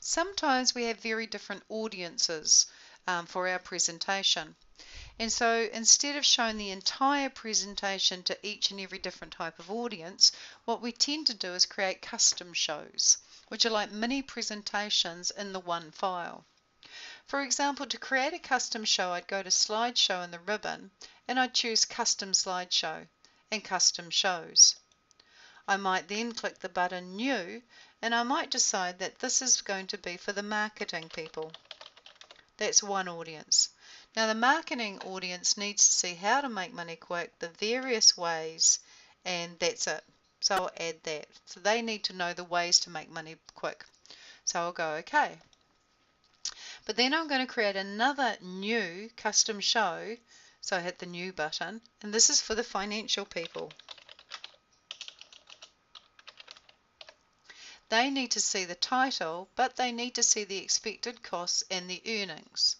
Sometimes we have very different audiences for our presentation. And so instead of showing the entire presentation to each and every different type of audience, what we tend to do is create custom shows, which are like mini presentations in the one file. For example, to create a custom show, I'd go to Slideshow in the ribbon and I'd choose Custom Slideshow and Custom Shows. I might then click the button New, and I might decide that this is going to be for the marketing people. That's one audience. Now the marketing audience needs to see how to make money quick, the various ways, and that's it. So I'll add that. So they need to know the ways to make money quick. So I'll go OK. But then I'm going to create another new custom show. So I hit the New button, and this is for the financial people. They need to see the title, but they need to see the expected costs and the earnings.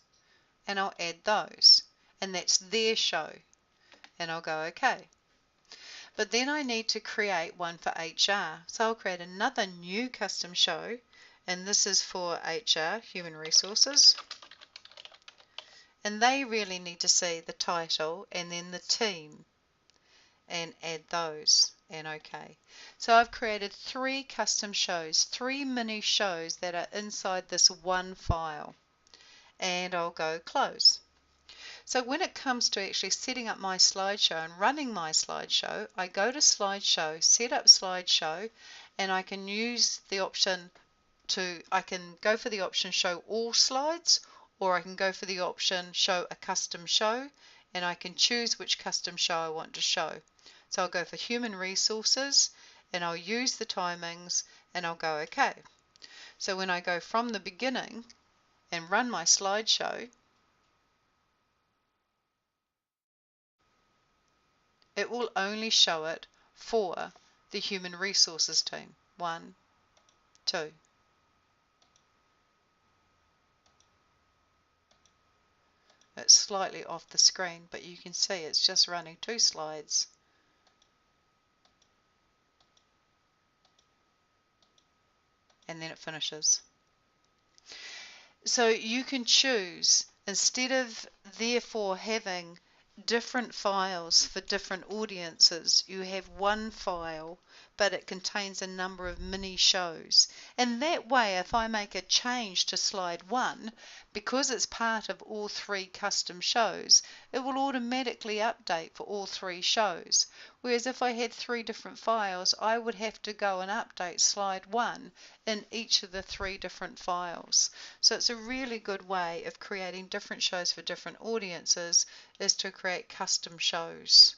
And I'll add those, and that's their show, and I'll go OK. But then I need to create one for HR, so I'll create another new custom show, and this is for HR, Human Resources, and they really need to see the title and then the team, and add those, and OK. So I've created 3 custom shows, 3 mini shows that are inside this one file, and I'll go Close. So when it comes to actually setting up my slideshow and running my slideshow, I go to Slideshow, set up slideshow, and I can use the option I can go for the option Show All Slides, or I can go for the option Show a Custom Show, and I can choose which custom show I want to show. So I'll go for Human Resources, and I'll use the timings, and I'll go OK. So when I go from the beginning and run my slideshow, it will only show it for the Human Resources team. 1, 2. It's slightly off the screen, but you can see it's just running 2 slides. And then it finishes. So you can choose, instead of therefore having different files for different audiences, you have one file, but it contains a number of mini shows. And that way, if I make a change to slide 1, because it's part of all 3 custom shows, it will automatically update for all 3 shows. Whereas if I had 3 different files, I would have to go and update slide 1 in each of the 3 different files. So it's a really good way of creating different shows for different audiences, is to create custom shows.